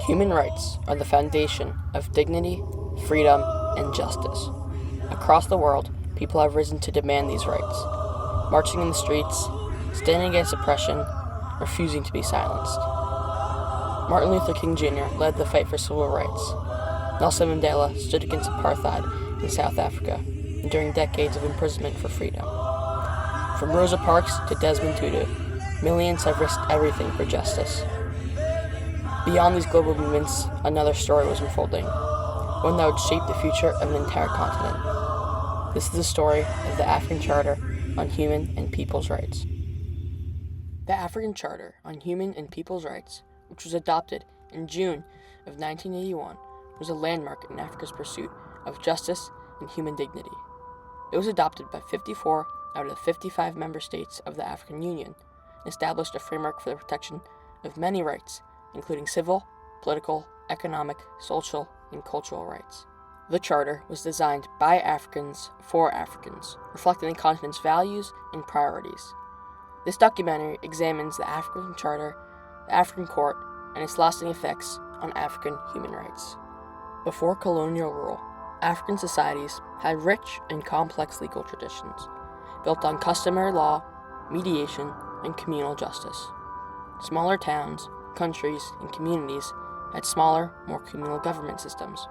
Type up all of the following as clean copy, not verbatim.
Human rights are the foundation of dignity, freedom, and justice. Across the world, people have risen to demand these rights, marching in the streets, standing against oppression, refusing to be silenced. Martin Luther King Jr. led the fight for civil rights. Nelson Mandela stood against apartheid in South Africa, enduring decades of imprisonment for freedom. From Rosa Parks to Desmond Tutu, millions have risked everything for justice. Beyond these global movements, another story was unfolding, one that would shape the future of an entire continent. This is the story of the African Charter on Human and People's Rights. The African Charter on Human and People's Rights, which was adopted in June of 1981, was a landmark in Africa's pursuit of justice and human dignity. It was adopted by 54 out of the 55 member states of the African Union and established a framework for the protection of many rights, including civil, political, economic, social, and cultural rights. The Charter was designed by Africans for Africans, reflecting the continent's values and priorities. This documentary examines the African Charter, the African Court, and its lasting effects on African human rights. Before colonial rule, African societies had rich and complex legal traditions, built on customary law, mediation, and communal justice. Smaller towns, countries, and communities had smaller, more communal government systems,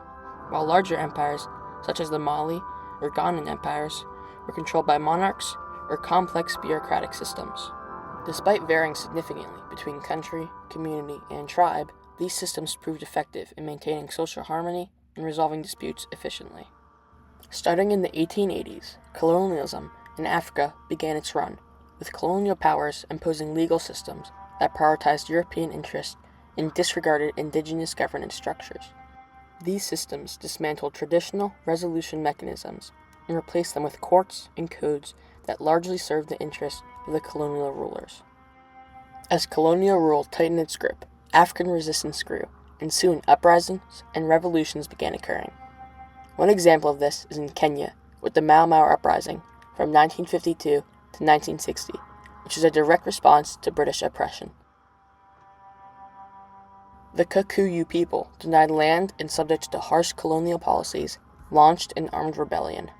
while larger empires, such as the Mali or Ghanaian empires, were controlled by monarchs or complex bureaucratic systems. Despite varying significantly between country, community, and tribe, these systems proved effective in maintaining social harmony and resolving disputes efficiently. Starting in the 1880s, colonialism in Africa began its run, with colonial powers imposing legal systems that prioritized European interests and disregarded indigenous governance structures. These systems dismantled traditional resolution mechanisms and replaced them with courts and codes that largely served the interests of the colonial rulers. As colonial rule tightened its grip, African resistance grew, and soon uprisings and revolutions began occurring. One example of this is in Kenya, with the Mau Mau Uprising from 1952 to 1960, which is a direct response to British oppression. The Kikuyu people, denied land and subject to harsh colonial policies, launched an armed rebellion.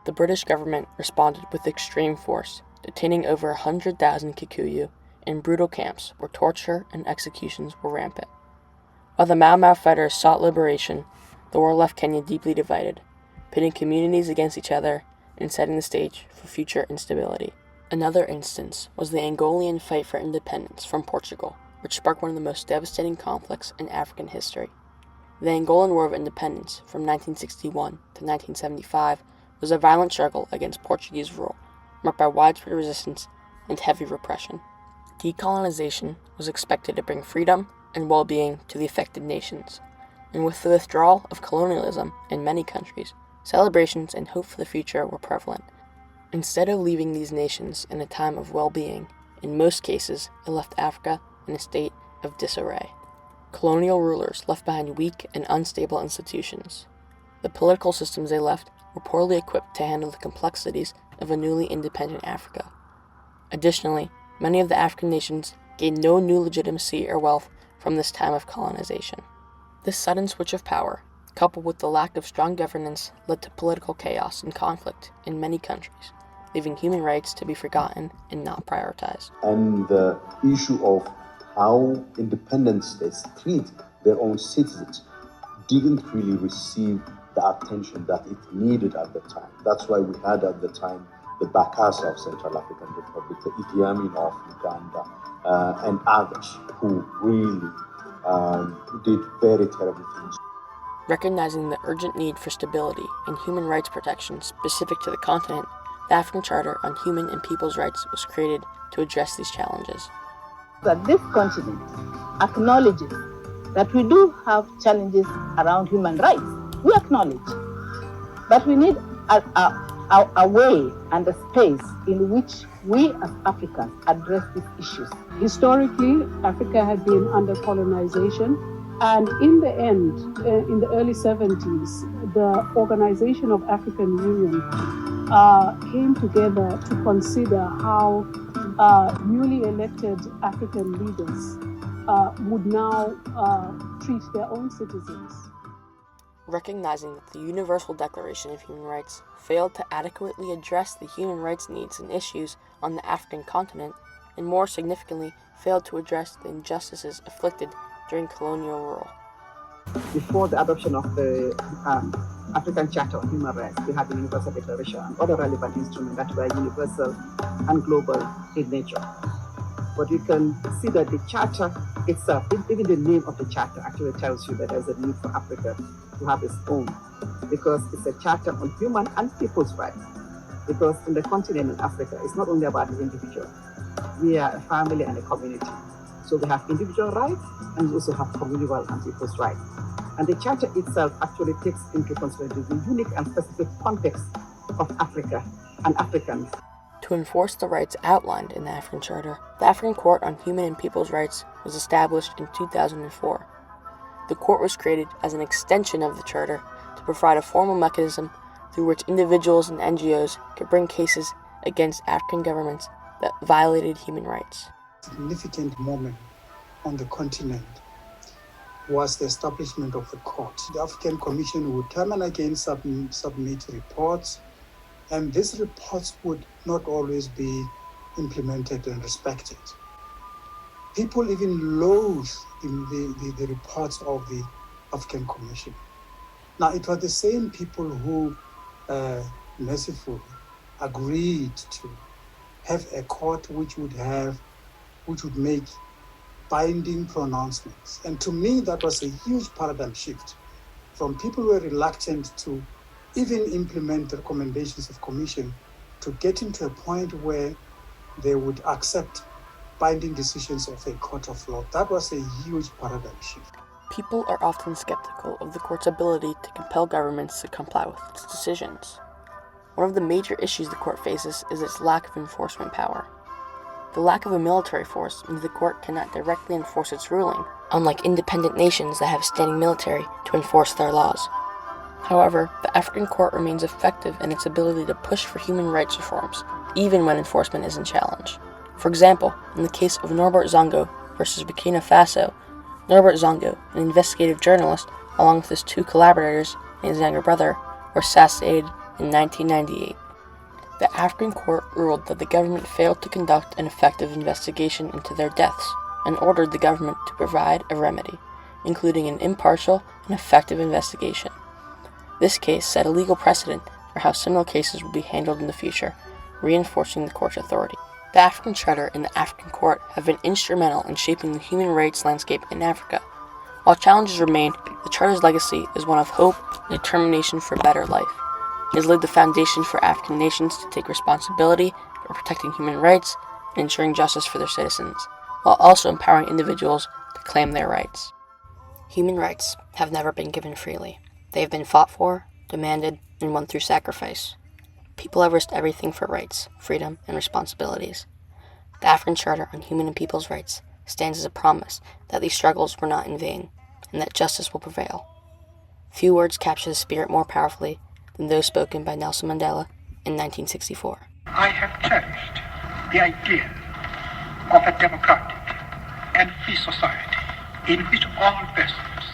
The British government responded with extreme force, detaining over 100,000 Kikuyu in brutal camps where torture and executions were rampant. While the Mau Mau fighters sought liberation, the war left Kenya deeply divided, pitting communities against each other and setting the stage for future instability. Another instance was the Angolan fight for independence from Portugal, which sparked one of the most devastating conflicts in African history. The Angolan War of Independence from 1961 to 1975 was a violent struggle against Portuguese rule, marked by widespread resistance and heavy repression. Decolonization was expected to bring freedom and well-being to the affected nations, and with the withdrawal of colonialism in many countries, celebrations and hope for the future were prevalent. Instead of leaving these nations in a time of well-being, in most cases it left Africa in a state of disarray. Colonial rulers left behind weak and unstable institutions. The political systems they left were poorly equipped to handle the complexities of a newly independent Africa. Additionally, many of the African nations gained no new legitimacy or wealth from this time of colonization. This sudden switch of power, coupled with the lack of strong governance, led to political chaos and conflict in many countries, leaving human rights to be forgotten and not prioritized. And the issue of how independent states treat their own citizens didn't really receive the attention that it needed at the time. That's why we had at the time the Bakassa of Central African Republic, the Idi Amin of Uganda, and others who really did very terrible things. Recognizing the urgent need for stability and human rights protection specific to the continent, the African Charter on Human and People's Rights was created to address these challenges. That this continent acknowledges that we do have challenges around human rights. We acknowledge, but we need a way and a space in which we as Africans address these issues. Historically, Africa had been under colonization, and in the end, in the early 70s, the Organization of African Union came together to consider how newly elected African leaders would now treat treat their own citizens. Recognizing that the Universal Declaration of Human Rights failed to adequately address the human rights needs and issues on the African continent, and more significantly, failed to address the injustices afflicted during colonial rule. Before the adoption of the African Charter on Human Rights, we had the Universal Declaration and other relevant instruments that were universal and global in nature. But you can see that the Charter itself, even the name of the Charter actually tells you that there's a need for Africa to have its own, because it's a Charter on human and people's rights. Because in the continent in Africa, it's not only about the individual. We are a family and a community. So we have individual rights and we also have communal and people's rights. And the Charter itself actually takes into consideration the unique and specific context of Africa and Africans. To enforce the rights outlined in the African Charter, the African Court on Human and People's Rights was established in 2004. The court was created as an extension of the Charter to provide a formal mechanism through which individuals and NGOs could bring cases against African governments that violated human rights. A significant moment on the continent was the establishment of the court. The African Commission would time and again submit reports, and these reports would not always be implemented and respected. People even loathe the reports of the African Commission. Now, it was the same people who mercifully agreed to have a court which would make binding pronouncements. And to me, that was a huge paradigm shift from people who were reluctant to even implement the recommendations of commission to getting to a point where they would accept binding decisions of a court of law. That was a huge paradigm shift. People are often skeptical of the court's ability to compel governments to comply with its decisions. One of the major issues the court faces is its lack of enforcement power. The lack of a military force means the court cannot directly enforce its ruling, unlike independent nations that have standing military to enforce their laws. However, the African court remains effective in its ability to push for human rights reforms, even when enforcement isn't challenged. For example, in the case of Norbert Zongo versus Burkina Faso, Norbert Zongo, an investigative journalist, along with his two collaborators and his younger brother, were assassinated in 1998. The African court ruled that the government failed to conduct an effective investigation into their deaths and ordered the government to provide a remedy, including an impartial and effective investigation. This case set a legal precedent for how similar cases will be handled in the future, reinforcing the court's authority. The African Charter and the African Court have been instrumental in shaping the human rights landscape in Africa. While challenges remain, the Charter's legacy is one of hope and determination for a better life. It has laid the foundation for African nations to take responsibility for protecting human rights and ensuring justice for their citizens, while also empowering individuals to claim their rights. Human rights have never been given freely. They have been fought for, demanded, and won through sacrifice. People have risked everything for rights, freedom, and responsibilities. The African Charter on Human and People's Rights stands as a promise that these struggles were not in vain, and that justice will prevail. Few words capture the spirit more powerfully than those spoken by Nelson Mandela in 1964. I have cherished the idea of a democratic and free society in which all persons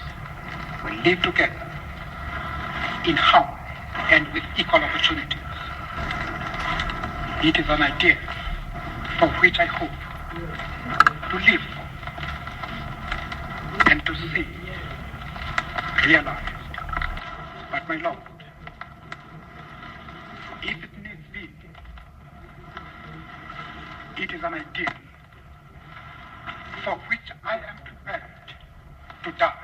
will live together in harmony and with equal opportunities. It is an idea for which I hope to live for and to see realized. But my Lord, if it needs be, it is an idea for which I am prepared to die.